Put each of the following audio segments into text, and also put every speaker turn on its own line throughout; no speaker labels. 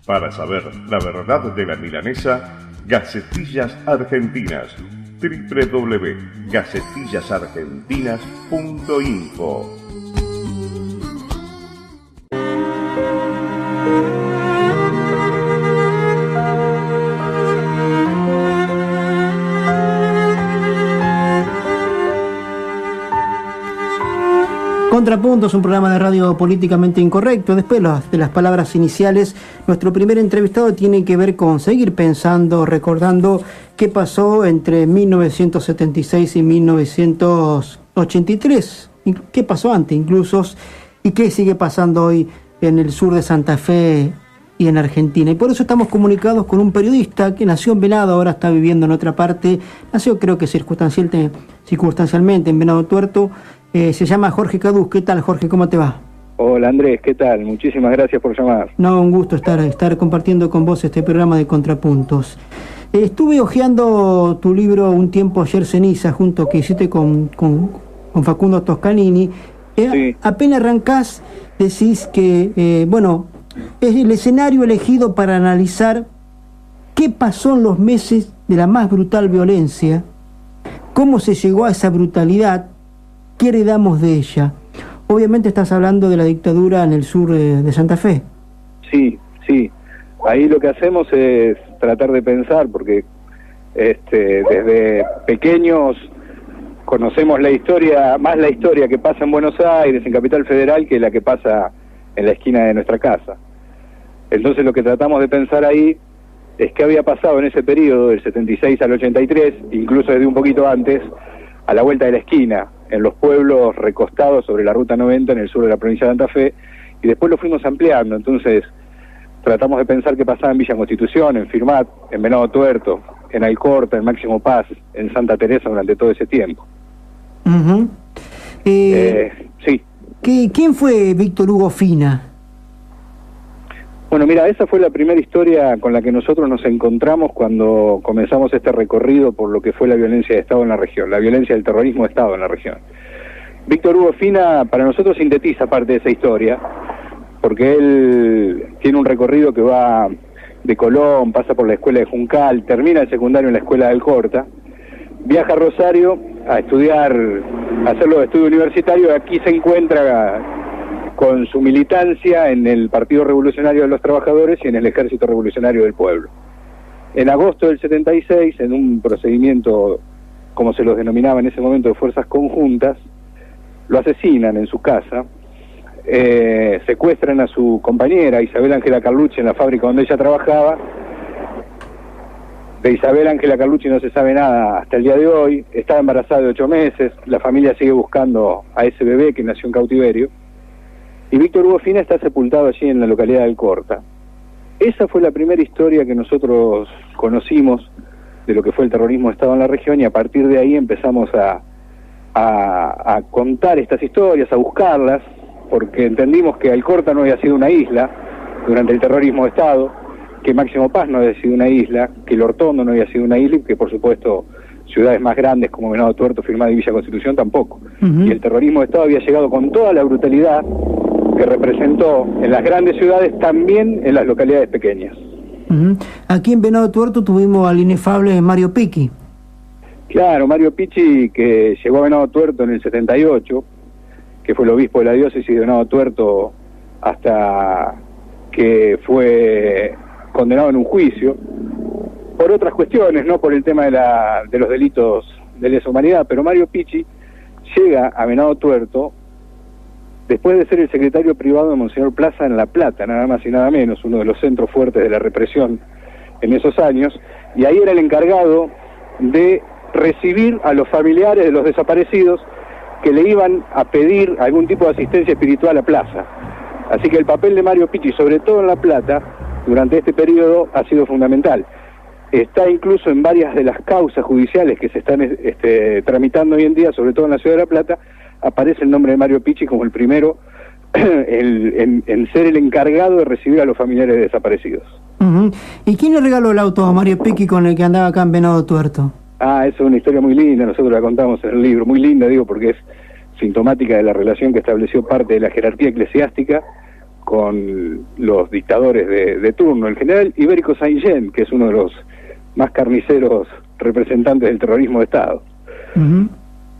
Para saber la verdad de la milanesa, Gacetillas Argentinas. www.gacetillasargentinas.info.
Contrapuntos, un programa de radio políticamente incorrecto. Después de las palabras iniciales, nuestro primer entrevistado tiene que ver con seguir pensando, recordando qué pasó entre 1976 y 1983, qué pasó antes incluso, y qué sigue pasando hoy en el sur de Santa Fe y en Argentina. Y por eso estamos comunicados con un periodista que nació en Venado, ahora está viviendo en otra parte, nació creo que circunstancialmente en Venado Tuerto. Se llama Jorge Cadús. ¿Qué tal, Jorge? ¿Cómo te va?
Hola, Andrés, ¿qué tal? Muchísimas gracias por llamar.
No, un gusto estar compartiendo con vos este programa de Contrapuntos. Estuve hojeando tu libro Un tiempo ayer ceniza, junto que hiciste con Facundo Toscanini.
Sí.
Apenas arrancás, decís que, es el escenario elegido para analizar qué pasó en los meses de la más brutal violencia, cómo se llegó a esa brutalidad, ¿qué heredamos de ella? Obviamente estás hablando de la dictadura en el sur de Santa Fe.
Sí. Ahí lo que hacemos es tratar de pensar, porque desde pequeños conocemos la historia que pasa en Buenos Aires, en Capital Federal, que la que pasa en la esquina de nuestra casa. Entonces lo que tratamos de pensar ahí es qué había pasado en ese periodo, del 76 al 83, incluso desde un poquito antes, a la vuelta de la esquina, en los pueblos recostados sobre la Ruta 90 en el sur de la provincia de Santa Fe, y después lo fuimos ampliando. Entonces tratamos de pensar qué pasaba en Villa Constitución, en Firmat, en Venado Tuerto, en Alcorta, en Máximo Paz, en Santa Teresa durante todo ese tiempo.
Uh-huh.
Sí.
¿Quién fue Víctor Hugo Fina?
Bueno, mira, esa fue la primera historia con la que nosotros nos encontramos cuando comenzamos este recorrido por lo que fue la violencia de Estado en la región, la violencia del terrorismo de Estado en la región. Víctor Hugo Fina para nosotros sintetiza parte de esa historia, porque él tiene un recorrido que va de Colón, pasa por la escuela de Juncal, termina el secundario en la escuela de Alcorta, viaja a Rosario a estudiar, a hacer los estudios universitarios, y aquí se encuentra con su militancia en el Partido Revolucionario de los Trabajadores y en el Ejército Revolucionario del Pueblo. En agosto del 76, en un procedimiento, como se los denominaba en ese momento, de fuerzas conjuntas, lo asesinan en su casa, secuestran a su compañera, Isabel Ángela Carlucci, en la fábrica donde ella trabajaba. De Isabel Ángela Carlucci no se sabe nada hasta el día de hoy, estaba embarazada de 8 meses, la familia sigue buscando a ese bebé que nació en cautiverio, y Víctor Hugo Fina está sepultado allí en la localidad de Alcorta. Esa fue la primera historia que nosotros conocimos de lo que fue el terrorismo de Estado en la región, y a partir de ahí empezamos a contar estas historias, a buscarlas, porque entendimos que Alcorta no había sido una isla durante el terrorismo de Estado, que Máximo Paz no había sido una isla, que El Hortondo no había sido una isla, y que por supuesto ciudades más grandes como Venado Tuerto, Firmat y Villa Constitución tampoco.
Uh-huh.
Y el terrorismo de Estado había llegado con toda la brutalidad que representó en las grandes ciudades, también en las localidades pequeñas.
Uh-huh. Aquí en Venado Tuerto tuvimos al inefable Mario Picchi.
Claro, Mario Picchi, que llegó a Venado Tuerto en el 78, que fue el obispo de la diócesis de Venado Tuerto hasta que fue condenado en un juicio por otras cuestiones, no por el tema de los delitos de lesa humanidad. Pero Mario Picchi llega a Venado Tuerto después de ser el secretario privado de Monseñor Plaza en La Plata, nada más y nada menos, uno de los centros fuertes de la represión en esos años, y ahí era el encargado de recibir a los familiares de los desaparecidos que le iban a pedir algún tipo de asistencia espiritual a Plaza. Así que el papel de Mario Picchi, sobre todo en La Plata, durante este periodo ha sido fundamental. Está incluso en varias de las causas judiciales que se están tramitando hoy en día, sobre todo en la ciudad de La Plata, aparece el nombre de Mario Picchi como el primero en ser el encargado de recibir a los familiares desaparecidos.
Uh-huh. ¿Y quién le regaló el auto a Mario Picchi con el que andaba acá en Venado Tuerto?
Esa es una historia muy linda, nosotros la contamos en el libro, muy linda, digo, porque es sintomática de la relación que estableció parte de la jerarquía eclesiástica con los dictadores de turno. El general Ibérico Saint-Jean, que es uno de los más carniceros representantes del terrorismo de Estado.
Ujú.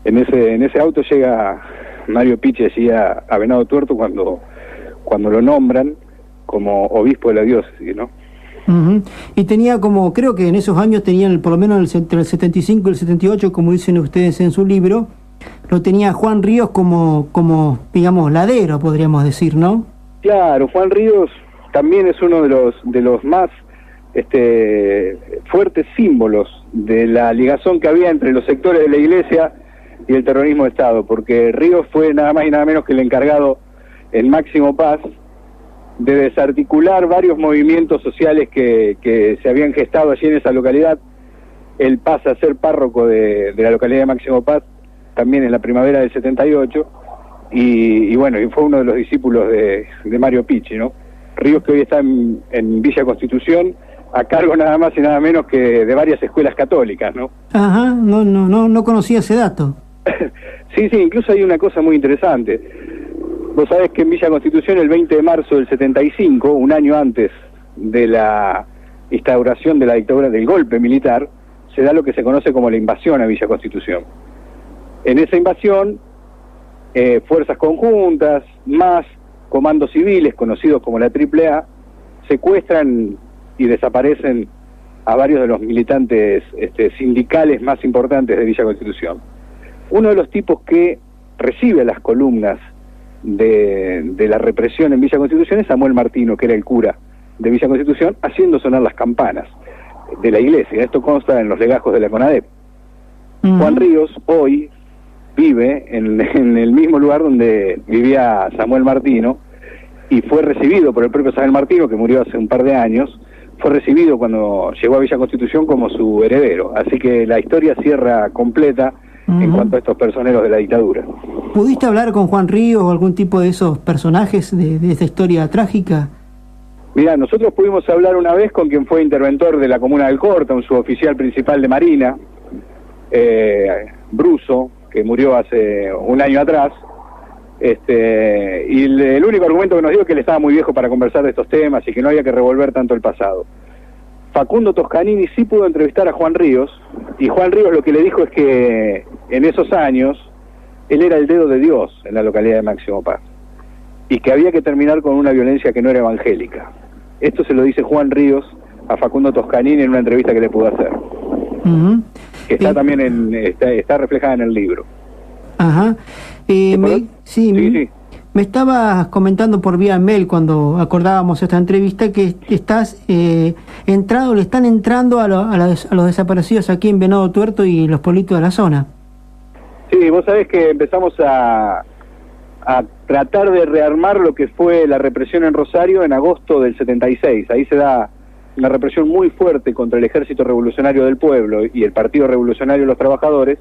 En ese auto llega Mario Picchi allí a Venado Tuerto cuando lo nombran como obispo de la diócesis, ¿no?
Ujú. Y tenía como, creo que en esos años tenían, por lo menos entre el 75 y el 78, como dicen ustedes en su libro, lo tenía Juan Ríos como digamos, ladero, podríamos decir, ¿no?
Claro, Juan Ríos también es uno de los más fuertes símbolos de la ligazón que había entre los sectores de la Iglesia y el terrorismo de Estado, porque Ríos fue nada más y nada menos que el encargado en Máximo Paz de desarticular varios movimientos sociales que se habían gestado allí en esa localidad. Él pasa a ser párroco de la localidad de Máximo Paz también en la primavera del 78, y bueno, y fue uno de los discípulos de Mario Picchi, ¿no? Ríos, que hoy está en Villa Constitución, a cargo nada más y nada menos que de varias escuelas católicas, ¿no?
Ajá, no conocía ese dato.
Sí, incluso hay una cosa muy interesante. Vos sabés que en Villa Constitución, el 20 de marzo del 75, un año antes de la instauración de la dictadura, del golpe militar, se da lo que se conoce como la invasión a Villa Constitución. En esa invasión, fuerzas conjuntas, más comandos civiles, conocidos como la AAA, secuestran y desaparecen a varios de los militantes sindicales más importantes de Villa Constitución. Uno de los tipos que recibe las columnas de la represión en Villa Constitución es Samuel Martino, que era el cura de Villa Constitución, haciendo sonar las campanas de la iglesia. Esto consta en los legajos de la CONADEP. Juan Ríos hoy vive en el mismo lugar donde vivía Samuel Martino, y fue recibido por el propio Samuel Martino, que murió hace un par de años. Fue recibido cuando llegó a Villa Constitución como su heredero. Así que la historia cierra completa en cuanto a estos personeros de la dictadura.
¿Pudiste hablar con Juan Ríos o algún tipo de esos personajes de esta historia trágica?
Mirá, nosotros pudimos hablar una vez con quien fue interventor de la comuna del Corta, un suboficial principal de Marina, Bruso, que murió hace un año atrás, y el único argumento que nos dio es que él estaba muy viejo para conversar de estos temas y que no había que revolver tanto el pasado. Facundo Toscanini sí pudo entrevistar a Juan Ríos, y Juan Ríos lo que le dijo es que en esos años él era el dedo de Dios en la localidad de Máximo Paz, y que había que terminar con una violencia que no era evangélica. Esto se lo dice Juan Ríos a Facundo Toscanini en una entrevista que le pudo hacer, que está también está reflejada en el libro.
Ajá.
Sí.
Me estabas comentando por vía mail cuando acordábamos esta entrevista que estás le están entrando a los desaparecidos aquí en Venado Tuerto y los pueblitos de la zona.
Sí, vos sabés que empezamos a tratar de rearmar lo que fue la represión en Rosario en agosto del 76. Ahí se da una represión muy fuerte contra el Ejército Revolucionario del Pueblo y el Partido Revolucionario de los Trabajadores,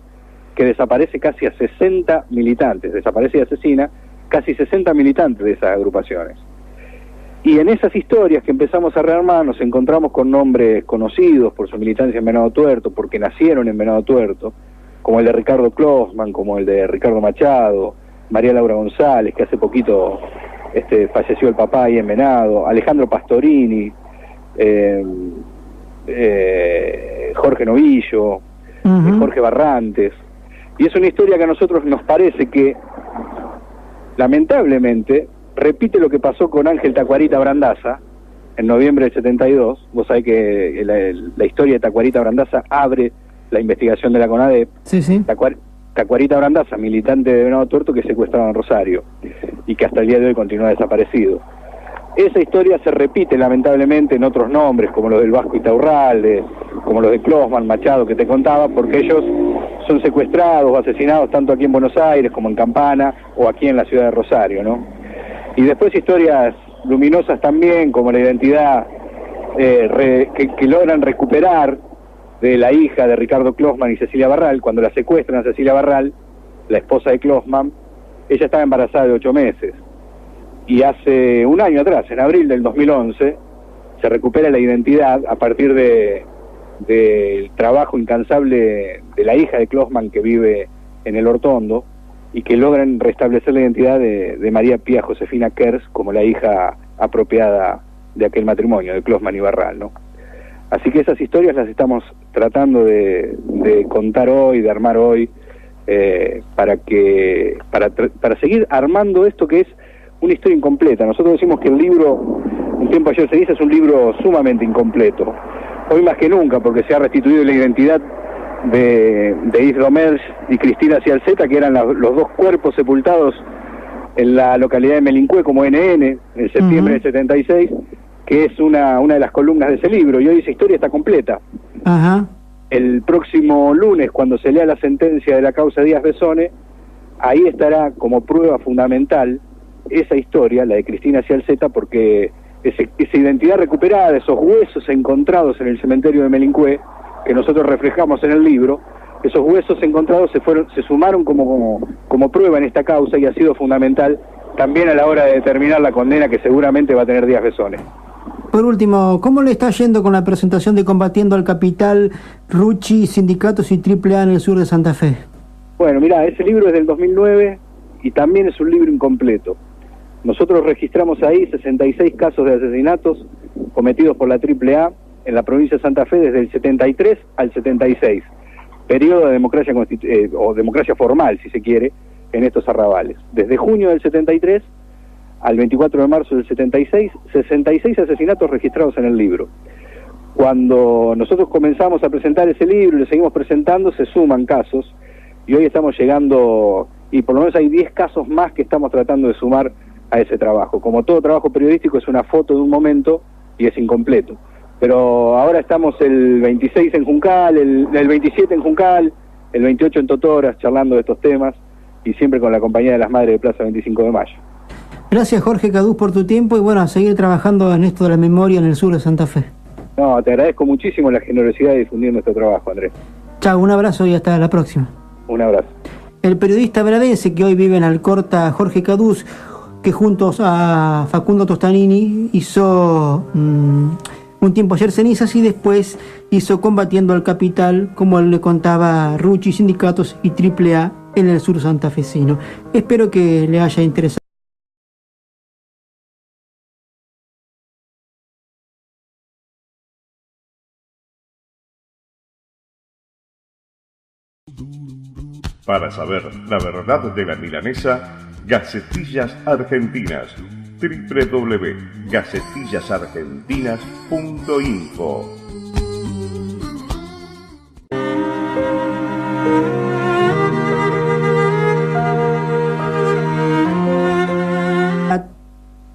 que desaparece casi a 60 militantes, desaparece y asesina casi 60 militantes de esas agrupaciones. Y en esas historias que empezamos a rearmar nos encontramos con nombres conocidos por su militancia en Venado Tuerto, porque nacieron en Venado Tuerto, como el de Ricardo Klossman, como el de Ricardo Machado, María Laura González, que hace poquito falleció el papá ahí en Venado, Alejandro Pastorini, Jorge Novillo, Jorge Barrantes. Y es una historia que a nosotros nos parece que, lamentablemente, repite lo que pasó con Ángel Tacuarita Brandaza en noviembre del 72. Vos sabés que la historia de Tacuarita Brandaza abre la investigación de la CONADEP.
Sí.
Tacuarita Brandaza, militante de Venado Tuerto, que secuestraba en Rosario y que hasta el día de hoy continúa desaparecido. Esa historia se repite lamentablemente en otros nombres, como los del Vasco Itaurralde, como los de Klossman, Machado, que te contaba, porque ellos son secuestrados o asesinados tanto aquí en Buenos Aires como en Campana o aquí en la ciudad de Rosario, ¿no? Y después historias luminosas también, como la identidad que logran recuperar de la hija de Ricardo Klossman y Cecilia Barral. Cuando la secuestran a Cecilia Barral, la esposa de Klossman, ella estaba embarazada de 8 meses. Y hace un año atrás, en abril del 2011, se recupera la identidad a partir del trabajo incansable de la hija de Klossman, que vive en el Hortondo, y que logran restablecer la identidad de María Pía Josefina Kers como la hija apropiada de aquel matrimonio, de Closman y Barral, ¿no? Así que esas historias las estamos tratando de contar hoy, de armar hoy, para seguir armando esto que es una historia incompleta. Nosotros decimos que el libro Un tiempo ayer se dice es un libro sumamente incompleto, hoy más que nunca, porque se ha restituido la identidad de Islo Mersch y Cristina Cialzeta, que eran los dos cuerpos sepultados en la localidad de Melincue como NN en septiembre del 76, que es una de las columnas de ese libro, y hoy esa historia está completa. El próximo lunes, cuando se lea la sentencia de la causa Díaz Besone, ahí estará como prueba fundamental esa historia, la de Cristina Cialzeta, porque esa identidad recuperada, esos huesos encontrados en el cementerio de Melincue, que nosotros reflejamos en el libro, esos huesos encontrados se sumaron como prueba en esta causa, y ha sido fundamental también a la hora de determinar la condena que seguramente va a tener Díaz Besone.
Por último, ¿cómo le está yendo con la presentación de Combatiendo al Capital, Rucci, Sindicatos y AAA en el sur de Santa Fe?
Bueno, mirá, ese libro es del 2009 y también es un libro incompleto. Nosotros registramos ahí 66 casos de asesinatos cometidos por la AAA en la provincia de Santa Fe desde el 73 al 76, periodo de democracia o democracia formal, si se quiere, en estos arrabales. Desde junio del 73 al 24 de marzo del 76, 66 asesinatos registrados en el libro. Cuando nosotros comenzamos a presentar ese libro y lo seguimos presentando, se suman casos, y hoy estamos llegando, y por lo menos hay 10 casos más que estamos tratando de sumar a ese trabajo. Como todo trabajo periodístico, es una foto de un momento y es incompleto. Pero ahora estamos el 26 en Juncal, el 27 en Juncal, el 28 en Totoras, charlando de estos temas, y siempre con la compañía de las Madres de Plaza 25 de Mayo.
Gracias, Jorge Cadús, por tu tiempo, y bueno, a seguir trabajando en esto de la memoria en el sur de Santa Fe.
No, te agradezco muchísimo la generosidad de difundir nuestro trabajo, Andrés.
Chao, un abrazo y hasta la próxima.
Un abrazo.
El periodista veradense que hoy vive en Alcorta, Jorge Cadús, que juntos a Facundo Tostanini hizo Un tiempo ayer cenizas, y después hizo Combatiendo al Capital, como le contaba, Rucci, Sindicatos y AAA en el sur santafesino. Espero que le haya interesado.
Para saber la verdad de la milanesa, Gacetillas Argentinas, www.gacetillasargentinas.info.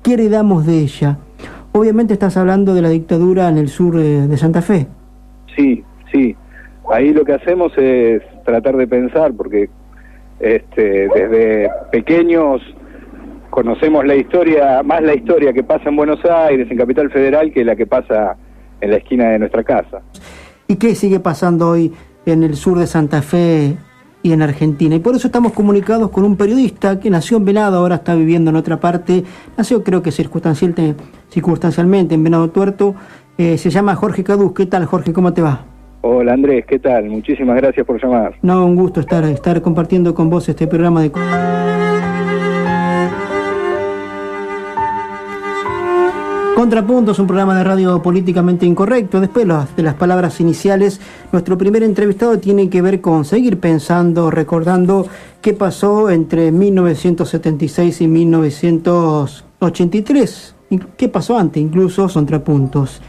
¿Qué heredamos de ella? Obviamente estás hablando de la dictadura en el sur de Santa Fe.
Sí, sí. Ahí lo que hacemos es tratar de pensar, porque desde pequeños conocemos la historia, más la historia que pasa en Buenos Aires, en Capital Federal, que la que pasa en la esquina de nuestra casa.
¿Y qué sigue pasando hoy en el sur de Santa Fe y en Argentina? Y por eso estamos comunicados con un periodista que nació en Venado, ahora está viviendo en otra parte, nació creo que circunstancialmente en Venado Tuerto, se llama Jorge Cadús. ¿Qué tal, Jorge? ¿Cómo te va?
Hola, Andrés, ¿qué tal? Muchísimas gracias por llamar.
No, un gusto estar compartiendo con vos este programa de... Contrapuntos, un programa de radio políticamente incorrecto. Después de las palabras iniciales, nuestro primer entrevistado tiene que ver con seguir pensando, recordando qué pasó entre 1976 y 1983. ¿Qué pasó antes? Incluso contrapuntos.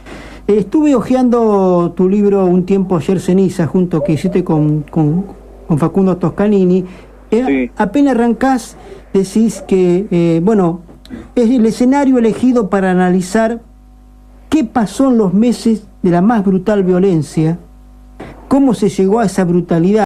Estuve hojeando tu libro Un tiempo ayer ceniza, junto que hiciste con Facundo Toscanini.
Sí.
Apenas arrancás, decís que, es el escenario elegido para analizar qué pasó en los meses de la más brutal violencia, cómo se llegó a esa brutalidad.